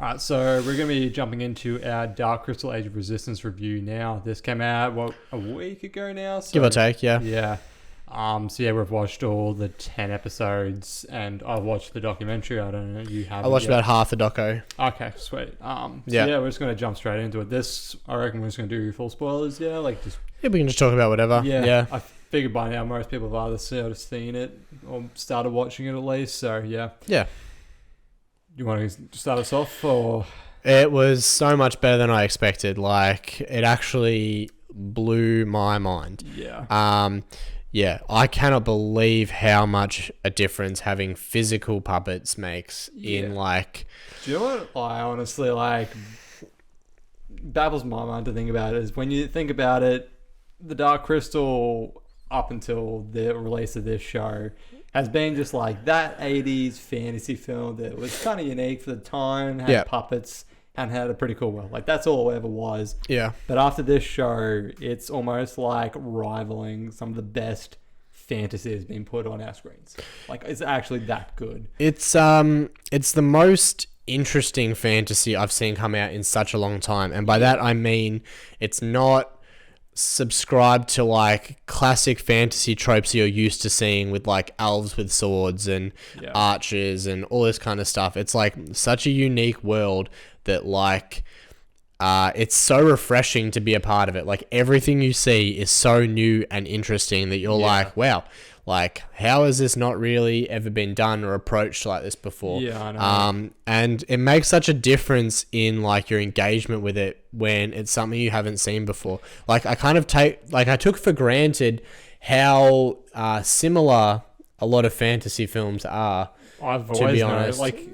Alright, so we're going to be jumping into our Dark Crystal Age of Resistance review now. This came out, a week ago now? So, Give or take, yeah. Yeah. We've watched all the 10 episodes, and I've watched the documentary. I don't know, you haven't I watched yet. about half the doco. Okay, sweet. Yeah. We're just going to jump straight into it. This, I reckon we're just going to do full spoilers, yeah? Like, just... Yeah, we can just talk about whatever. Yeah. I figured by now most people have either sort of seen it or started watching it at least, so yeah. Yeah. You want to start us off, or...? It was so much better than I expected. Like, it actually blew my mind. Yeah. Yeah, I cannot believe how much a difference having physical puppets makes in, like... Do you know what I honestly, like, baffles my mind to think about it is when you think about it, the Dark Crystal, up until the release of this show, has been just like that 80s fantasy film that was kind of unique for the time, had puppets, and had a pretty cool world. Like, that's all it ever was. Yeah. But after this show, it's almost like rivaling some of the best fantasy has been put on our screens. Like, it's actually that good. It's the most interesting fantasy I've seen come out in such a long time. And by that, I mean, it's not subscribed to like classic fantasy tropes you're used to seeing with like elves with swords and archers and all this kind of stuff. It's like such a unique world that like it's so refreshing to be a part of it. Like, everything you see is so new and interesting that you're like, wow, like, how has this not really ever been done or approached like this before? Yeah, I know. And it makes such a difference in like your engagement with it when it's something you haven't seen before. Like, I took for granted how similar a lot of fantasy films are. I've to always be known, honest. like,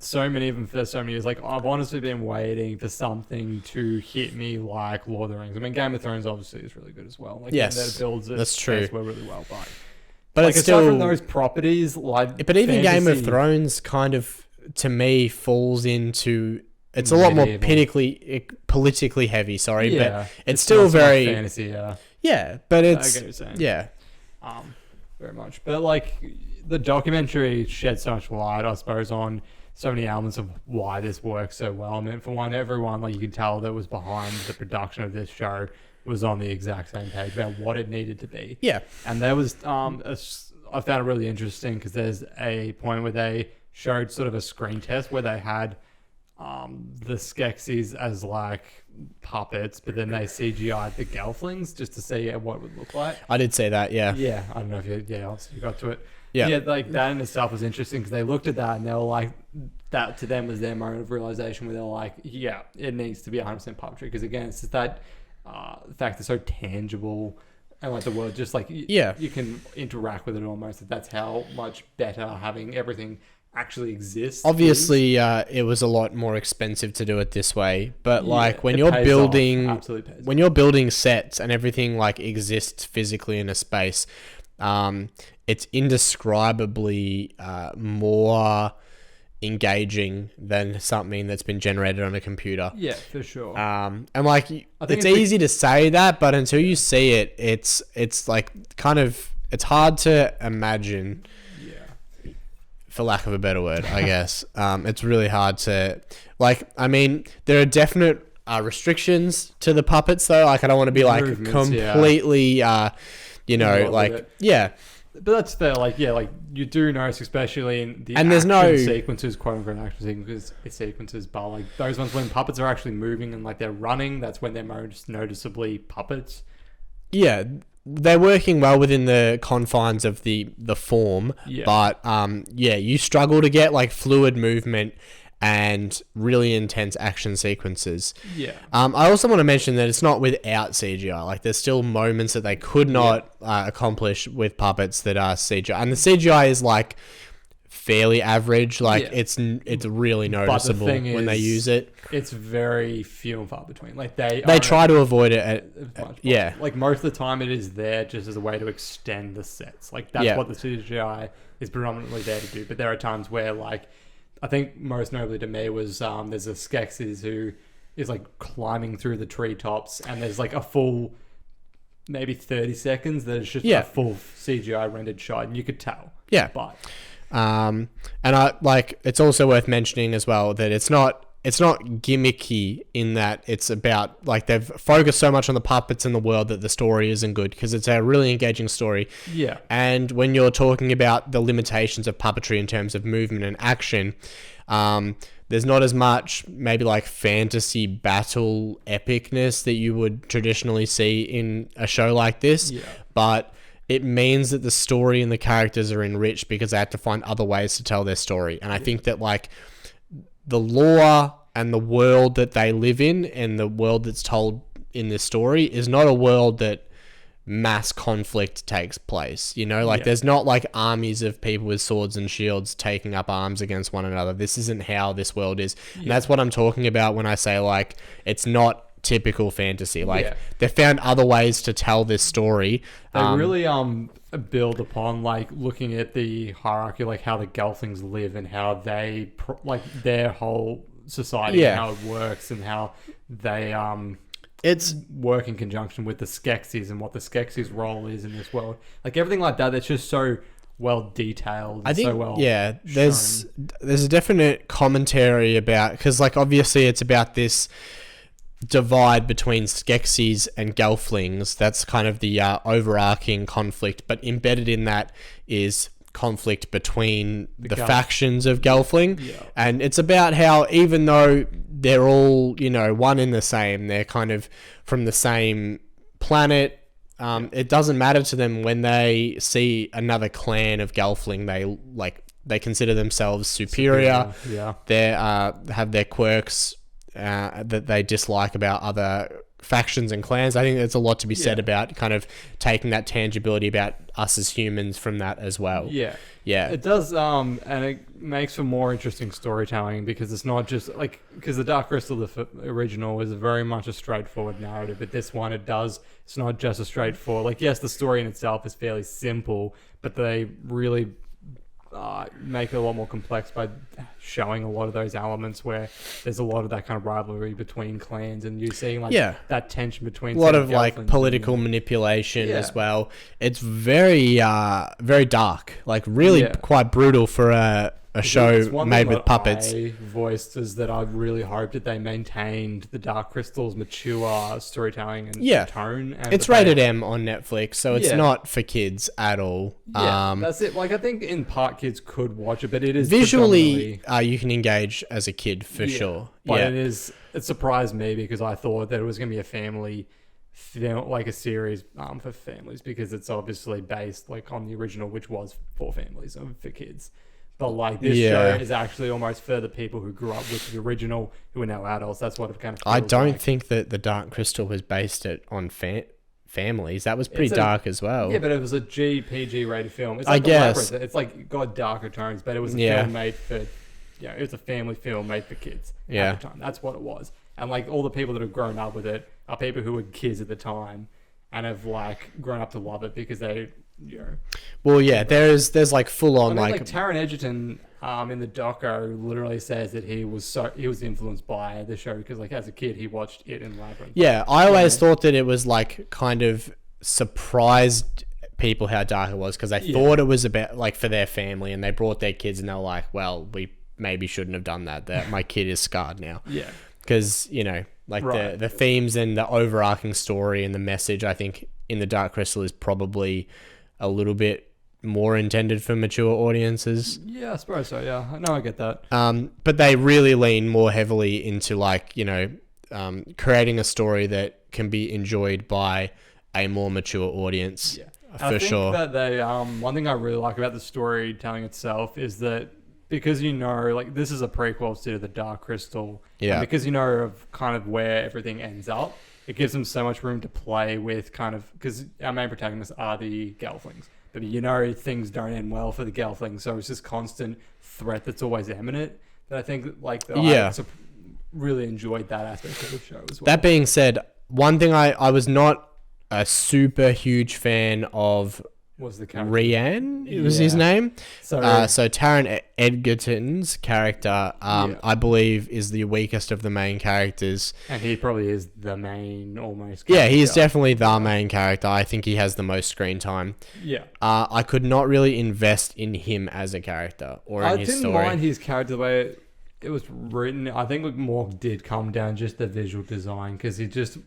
so many of them for so many years. Like, I've honestly been waiting for something to hit me like Lord of the Rings. I mean, Game of Thrones obviously is really good as well. Like, Yes, that builds it. that's true. Really well, But like, it's aside still from those properties, like, But even Game of fantasy- Thrones kind of, to me, falls into... It's a lot more politically heavy, sorry, but it's still not so much very... fantasy. Yeah, Yeah, but I it's... get what you're saying. Yeah. Very much. But like, the documentary shed so much light, I suppose, on so many elements of why this works so well. I mean, for one, everyone, like, you can tell that was behind the production of this show was on the exact same page about what it needed to be. Yeah. And there was, I found it really interesting because there's a point where they showed sort of a screen test where they had the Skeksis as like puppets, but then they CGI'd the Gelflings just to see what it would look like. I did say that, yeah. Yeah, I don't know if you got to it. Yeah. Like, that in itself was interesting because they looked at that and they were like, that to them was their moment of realization where they were like, yeah, it needs to be 100% puppetry because, again, it's just that fact it's so tangible and like the world just like you can interact with it almost. That's how much better having everything actually exists. Obviously, it was a lot more expensive to do it this way, but like when it you're pays building, off. Absolutely pays when you're building sets and everything like exists physically in a space, it's indescribably more engaging than something that's been generated on a computer. Yeah, for sure. And like, it's it's easy to say that, but until you see it, it's like kind of, it's hard to imagine. For lack of a better word, I guess. It's really hard to... Like, I mean, there are definite restrictions to the puppets, though. Like, I don't want to be, like, completely, like... Yeah. But that's fair. Like, yeah, like, you do notice, especially in the and there's action no sequences, quote-unquote action sequences, but, like, those ones when puppets are actually moving and, like, they're running, that's when they're most noticeably puppets. Yeah, they're working well within the confines of the form, but you struggle to get like fluid movement and really intense action sequences. Yeah. I also want to mention that it's not without CGI. Like, there's still moments that they could not accomplish with puppets that are CGI, and the CGI is like fairly average. Like, it's really noticeable when they use it. It's very few and far between. Like, they try to avoid it. Like, most of the time it is there just as a way to extend the sets. Like, that's what the CGI is predominantly there to do. But there are times where, like, I think most notably to me was there's a Skeksis who is like climbing through the treetops, and there's like a full maybe 30 seconds that is just a full CGI rendered shot, and you could tell. Yeah. But and I like, it's also worth mentioning as well that it's not gimmicky in that it's about like they've focused so much on the puppets in the world that the story isn't good, because it's a really engaging story. Yeah. And when you're talking about the limitations of puppetry in terms of movement and action, there's not as much maybe like fantasy battle epicness that you would traditionally see in a show like this. Yeah. But it means that the story and the characters are enriched because they have to find other ways to tell their story. And I think that like the lore and the world that they live in and the world that's told in this story is not a world that mass conflict takes place. You know, like there's not like armies of people with swords and shields taking up arms against one another. This isn't how this world is. And that's what I'm talking about when I say like it's not typical fantasy. Like they found other ways to tell this story. They really build upon like looking at the hierarchy, like how the Gelflings live and how they like their whole society and how it works and how they it's work in conjunction with the Skeksis and what the Skeksis' role is in this world. Like everything like that, that's just so well detailed. I think so well there's a definite commentary about, because like obviously it's about this divide between Skeksis and Gelflings. That's kind of the overarching conflict, but embedded in that is conflict between the factions of Gelfling. And it's about how even though they're all, you know, one in the same, they're kind of from the same planet, it doesn't matter to them when they see another clan of Gelfling. They consider themselves superior. They have their quirks that they dislike about other factions and clans. I think there's a lot to be said about kind of taking that tangibility about us as humans from that as well. It does, and it makes for more interesting storytelling because it's not just like, because the Dark Crystal, the original, is very much a straightforward narrative, but this one, it's not just a straightforward, like, yes, the story in itself is fairly simple, but they really make it a lot more complex by showing a lot of those elements where there's a lot of that kind of rivalry between clans, and you're seeing like that tension between a lot of like political manipulation as well. It's very very dark, like really quite brutal for a show made with puppets. I voiced is that I really hoped that they maintained the Dark Crystal's mature storytelling and tone. And it's rated M on Netflix, so it's not for kids at all. That's it. Like I think in part kids could watch it, but it is visually you can engage as a kid for sure. But it surprised me because I thought that it was going to be a family film, like a series for families, because it's obviously based like on the original, which was for families and for kids. But like this show is actually almost for the people who grew up with the original, who are now adults. That's what it kind of feels I don't like. think that the Dark Crystal was based on families. That was pretty dark as well. Yeah, but it was a PG rated film. It's like I guess it's like got darker tones, but it was a film made for, it was a family film made for kids at the time. That's what it was. And like all the people that have grown up with it are people who were kids at the time and have like grown up to love it because they. Well, there's like full on like Taron Egerton in the doco literally says that he was influenced by the show because like as a kid he watched it in Labyrinth. Yeah, I always thought that it was like kind of surprised people how dark it was because they thought it was about like for their family, and they brought their kids and they were like, well, we maybe shouldn't have done that. That my kid is scarred now. Yeah, because like the themes and the overarching story and the message, I think in the Dark Crystal is probably a little bit more intended for mature audiences. Yeah, I suppose so. Yeah, no, I get that. But they really lean more heavily into like creating a story that can be enjoyed by a more mature audience. For sure. That they one thing I really like about the storytelling itself is that because like this is a prequel to the Dark Crystal. And because of kind of where everything ends up. It gives them so much room to play with kind of, because our main protagonists are the Gelflings. But things don't end well for the Gelflings, so it's this constant threat that's always imminent. That I think I really enjoyed that aspect of the show as well. That being said, one thing I was not a super huge fan of was the character. Rian, was his name. So Taron Egerton's character, I believe, is the weakest of the main characters. And he probably is the main almost character. Yeah, he's definitely the main character. I think he has the most screen time. Yeah. I could not really invest in him as a character or in his story. I didn't mind his character the way it was written. I think what more did come down just the visual design, because he just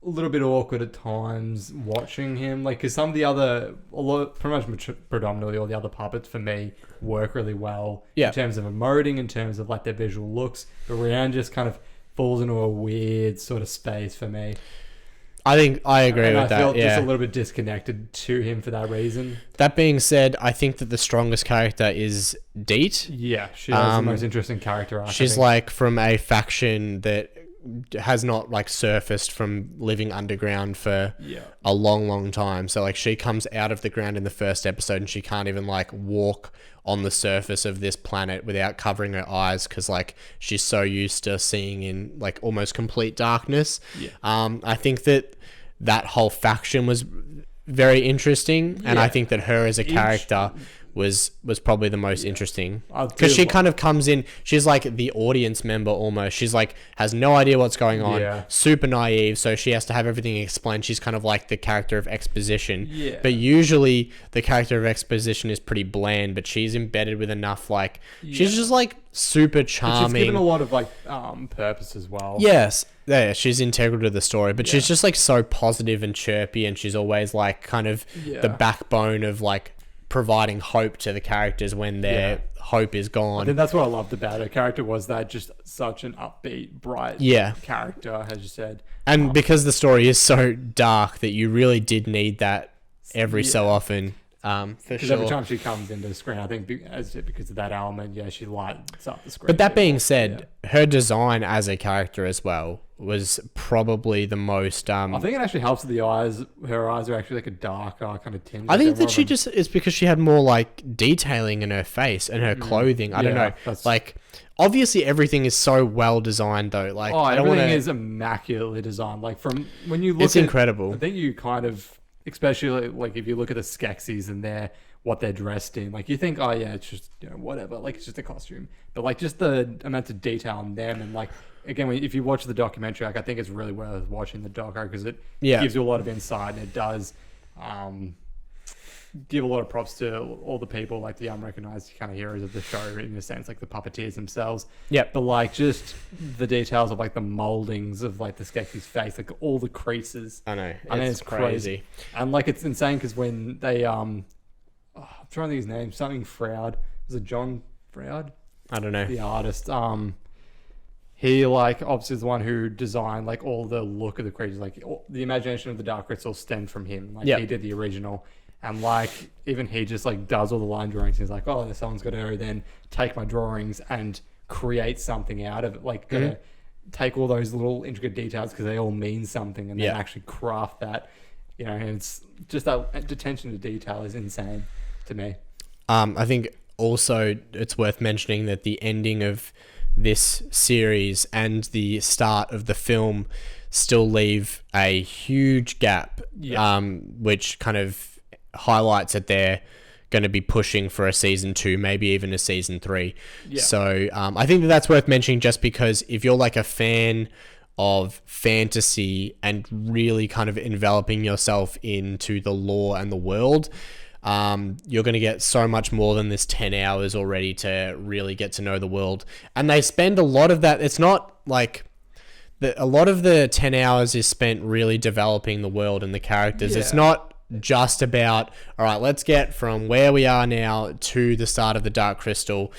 a little bit awkward at times watching him. Like, because some of the other, pretty much predominantly all the other puppets for me work really well in terms of emoting, in terms of like their visual looks. But Rian just kind of falls into a weird sort of space for me. I think I agree with that. I felt just a little bit disconnected to him for that reason. That being said, I think that the strongest character is Deet. Yeah, she has the most interesting character arc. She's like from a faction that has not like surfaced from living underground for a long time. So like she comes out of the ground in the first episode and she can't even like walk on the surface of this planet without covering her eyes, because like she's so used to seeing in like almost complete darkness. I think that whole faction was very interesting, and I think that her as a character was probably the most interesting, because she kind of comes in, she's like the audience member almost. She's like has no idea what's going on, super naive, so she has to have everything explained. She's kind of like the character of exposition, but usually the character of exposition is pretty bland, but she's embedded with enough like she's just like super charming. She's given a lot of like purpose as well. She's integral to the story, but she's just like so positive and chirpy, and she's always like kind of the backbone of like providing hope to the characters when their hope is gone. I think that's what I loved about her character, was that just such an upbeat, bright character, as you said. And because the story is so dark that you really did need that every so often. Because every time she comes into the screen, I think because of that element, she lights up the screen. But that being said, her design as a character as well was probably the most. I think it actually helps with the eyes. Her eyes are actually like a darker kind of tinge. I think that she just is because she had more like detailing in her face and her clothing. I don't know. Like, obviously everything is so well designed though. Like, everything is immaculately designed. Like, from when you look, it's incredible. I think you kind of. Especially like if you look at the Skeksis and what they're dressed in, like you think, oh yeah, it's just whatever, like it's just a costume. But like just the amount of detail on them, and like again, if you watch the documentary, like I think it's really worth watching the doco, because it gives you a lot of insight, and it does give a lot of props to all the people, like the unrecognized kind of heroes of the show, in a sense, like the puppeteers themselves. But like just the details of like the moldings of like the Skeksis face, like all the creases. I know. It's crazy. And like it's insane, because when they I'm trying to think his name, something Froud. Was it John Froud? I don't know. The artist. He like obviously is the one who designed like all the look of the creatures, like the imagination of the Dark Crystal stemmed from him. Like he did the original. And like even he just like does all the line drawings. He's like, oh, someone's got to then take my drawings and create something out of it. Like gotta take all those little intricate details, because they all mean something, and then actually craft that. And it's just that attention to detail is insane to me. I think also it's worth mentioning that the ending of this series and the start of the film still leave a huge gap, which kind of highlights that they're going to be pushing for a season 2, maybe even a season 3. So I think that's worth mentioning, just because if you're like a fan of fantasy and really kind of enveloping yourself into the lore and the world, you're going to get so much more than this 10 hours already to really get to know the world. And they spend a lot of that. It's not like a lot of the 10 hours is spent really developing the world and the characters. It's not just about, all right, let's get from where we are now to the start of the Dark Crystal.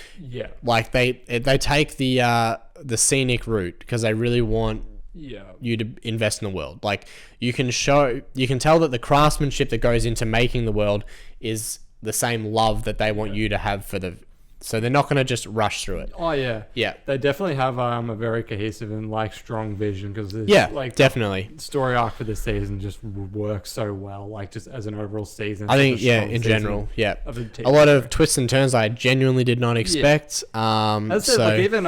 Like they take the scenic route, because they really want you to invest in the world. Like you can tell that the craftsmanship that goes into making the world is the same love that they want you to have for the. So they're not going to just rush through it. Oh yeah, They definitely have a very cohesive and like strong vision, because like definitely story arc for this season just works so well. Like just as an overall season, I think in general, a lot of twists and turns I genuinely did not expect. As I said, like even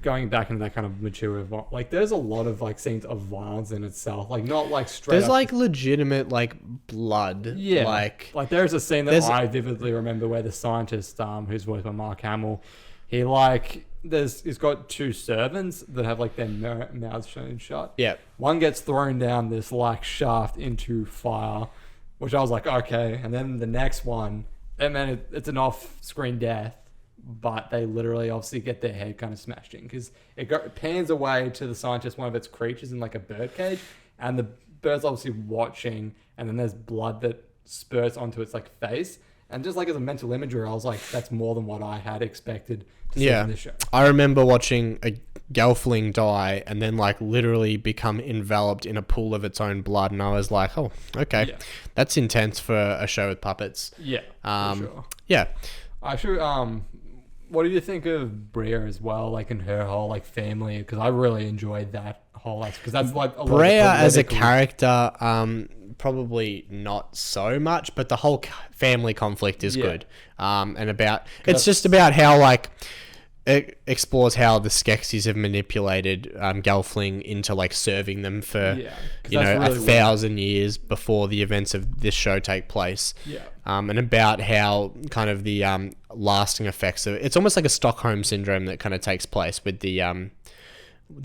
going back into that kind of mature, like there's a lot of like scenes of violence in itself, like not like straight. There's like legitimate like blood. Like there's a scene that I vividly remember where the scientist who's voiced by Mark Hamill, he's got 2 servants that have like their mouths shown shut. One gets thrown down this like shaft into fire, which I was like, okay. And then the next one, and then it's an off-screen death. but they literally obviously get their head kind of smashed in because it pans away to the scientist, one of its creatures in like a bird cage, and the bird's obviously watching, and then there's blood that spurts onto its like face. And just like as a mental imagery, I was like, that's more than what I had expected to see in this show. I remember watching a Gelfling die and then like literally become enveloped in a pool of its own blood, and I was like, oh, okay, that's intense for a show with puppets. Yeah, for sure. Yeah. Actually, what do you think of Bria as well, like in her whole like family? Because I really enjoyed that whole aspect. Because that's like Bria as a character, probably not so much, but the whole family conflict is good. And about it's just about how like it explores how the Skeksis have manipulated Gelfling into like serving them for really 1,000 years before the events of this show take place. And about how kind of the lasting effects of it. It's almost like a Stockholm syndrome that kind of takes place with the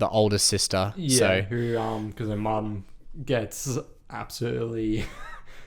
older sister. Who because her mum gets absolutely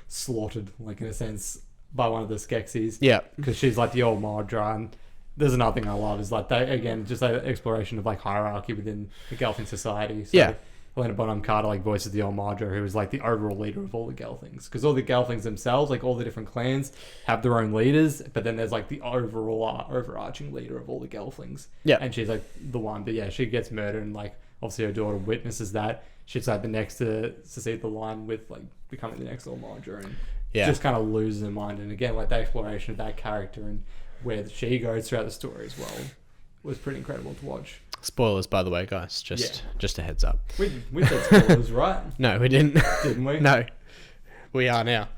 slaughtered, like in a sense, by one of the Skeksis. Because she's like the old Mordra, and there's another thing I love is like they again just that exploration of like hierarchy within the Gelfling society. So Helena Bonham Carter like voices the old Mordra, who is like the overall leader of all the Gelflings, because all the Gelflings themselves, like all the different clans, have their own leaders, but then there's like the overall overarching leader of all the Gelflings. And she's like the one, but she gets murdered, and like obviously her daughter witnesses that. She's like the next to see the line with like becoming the next old Mordra, and just kind of loses her mind. And again, like the exploration of that character and where she goes throughout the story as well was pretty incredible to watch. Spoilers, by the way, guys. Just a heads up. We said spoilers, right? No, we didn't. Didn't we? No, we are now.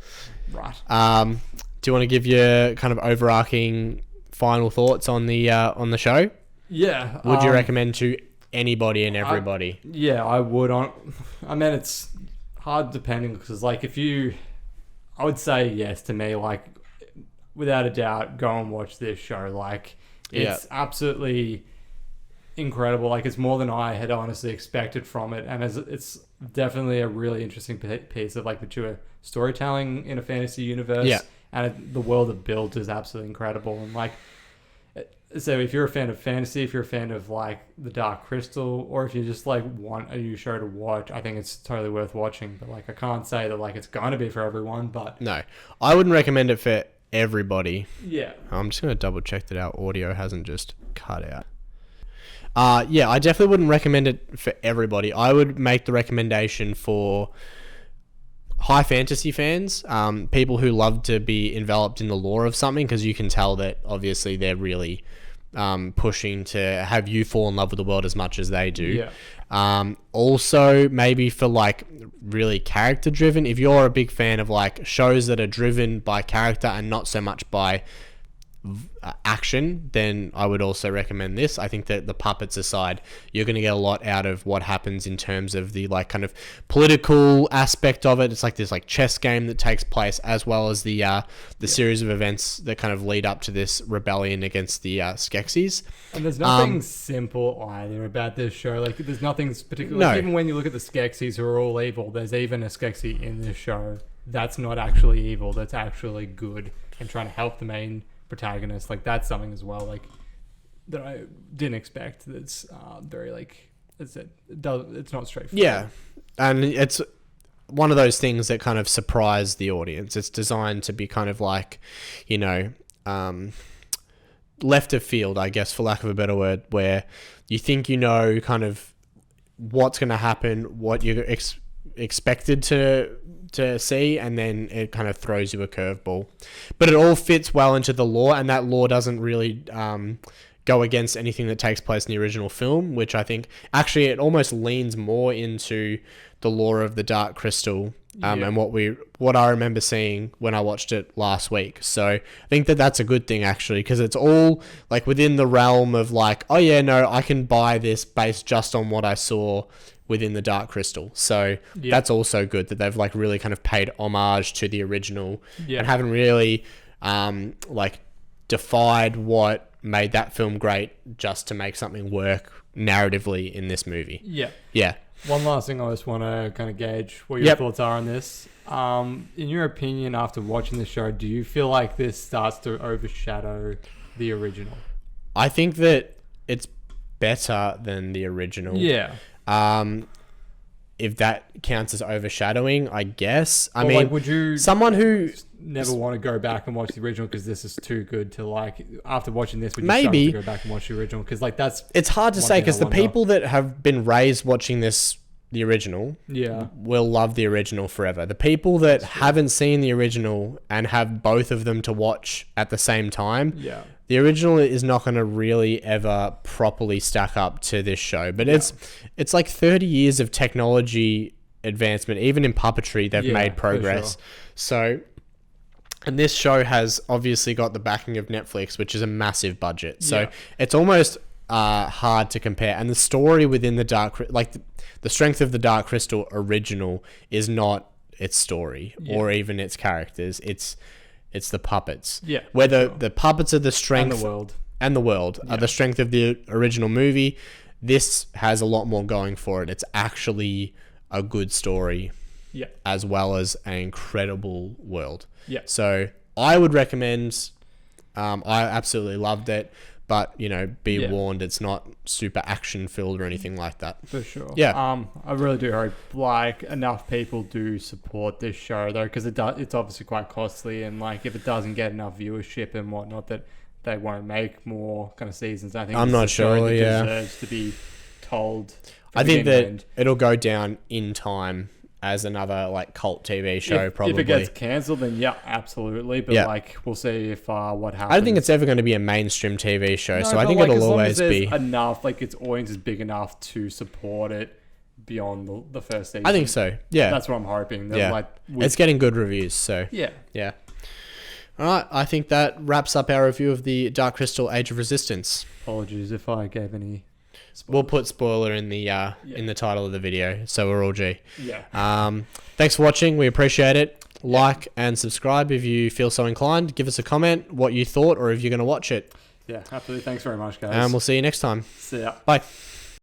Right. Do you want to give your kind of overarching final thoughts on the show? Yeah. Would you recommend to anybody and everybody? I would. I mean, it's hard depending, because like I would say yes to me, like without a doubt, go and watch this show. Like it's absolutely incredible. Like it's more than I had honestly expected from it, and it's definitely a really interesting piece of like mature storytelling in a fantasy universe. And the world it built is absolutely incredible. And like, so if you're a fan of fantasy, if you're a fan of like the Dark Crystal, or if you just like want a new show to watch, I think it's totally worth watching. But like I can't say that like it's going to be for everyone, but no, I wouldn't recommend it for everybody. Yeah, I'm just gonna double check that our audio hasn't just cut out. I definitely wouldn't recommend it for everybody. I would make the recommendation for high fantasy fans, people who love to be enveloped in the lore of something, because you can tell that obviously they're really pushing to have you fall in love with the world as much as they do. Also, maybe for like really character driven, if you're a big fan of like shows that are driven by character and not so much by action, then I would also recommend this. I think that the puppets aside, you're going to get a lot out of what happens in terms of the like kind of political aspect of it. It's like this like chess game that takes place, as well as the series of events that kind of lead up to this rebellion against the Skeksis. And there's nothing simple either about this show. Like there's nothing particular. Like, even when you look at the Skeksis who are all evil, there's even a Skeksis in this show that's not actually evil, that's actually good and trying to help the main protagonist. Like that's something as well, like that I didn't expect. That's very like it's not straightforward. And it's one of those things that kind of surprise the audience. It's designed to be kind of like, left of field, I guess, for lack of a better word, where you think kind of what's going to happen, what you're expected to see, and then it kind of throws you a curveball. But it all fits well into the lore, and that lore doesn't really go against anything that takes place in the original film, which I think actually it almost leans more into the lore of the Dark Crystal and what I remember seeing when I watched it last week. So I think that that's a good thing, actually, because it's all like within the realm of like, oh yeah, no, I can buy this based just on what I saw within the Dark Crystal. So that's also good that they've like really kind of paid homage to the original and haven't really like defied what made that film great just to make something work narratively in this movie. Yeah. One last thing I just want to kind of gauge what your thoughts are on this. In your opinion, after watching the show, do you feel like this starts to overshadow the original? I think that it's better than the original. Yeah. If that counts as overshadowing, I guess. I Or, mean, like, would you someone who never want to go back and watch the original because this is too good to, like, after watching this, would you Maybe. start to go back and watch the original? Because, like, that's it's hard to one say thing I because the wonder. people that have been raised watching the original, yeah, will love the original forever. The people that haven't seen the original and have both of them to watch at the same time, yeah, the original is not going to really ever properly stack up to this show. But it's like 30 years of technology advancement. Even in puppetry, they've Yeah, made for progress. sure. So, and this show has obviously got the backing of Netflix, which is a massive budget. So Yeah. it's almost hard to compare. And the story within the the strength of the Dark Crystal original is not its story or even its characters. It's the puppets. Yeah, Whether sure. the puppets are the and strength the world. are the strength of the original movie, this has a lot more going for it. It's actually a good story Yeah, as well as an incredible world. yeah, So I would recommend. I absolutely loved it, but be Yeah. warned, it's not super action filled or anything like that. for sure. Yeah. I really do hope, like, enough people do support this show though, because it's obviously quite costly, and, like, if it doesn't get enough viewership and whatnot, that they won't make more kind of seasons. I think I'm this not is a show sure, that yeah. deserves to be told. I think from beginning to that end. it'll go down in time as another like cult TV show. Probably. If it gets cancelled, then yeah, absolutely. But Yeah. like, we'll see if what happens. I don't think it's ever going to be a mainstream TV show, No, so I but, think like, it'll as long always as there's be. enough. Like, its audience is big enough to support it beyond the first season. I think so. Yeah, That's what I'm hoping. That, yeah. like, It's getting good reviews, so yeah. yeah. All right, I think that wraps up our review of the Dark Crystal: Age of Resistance. Apologies if I gave any. We'll put spoiler in the title of the video, so we're all G. Yeah. Thanks for watching. We appreciate it. Like and subscribe if you feel so inclined. Give us a comment what you thought or if you're going to watch it. Yeah. Absolutely. Thanks very much, guys. And we'll see you next time. See ya. Bye.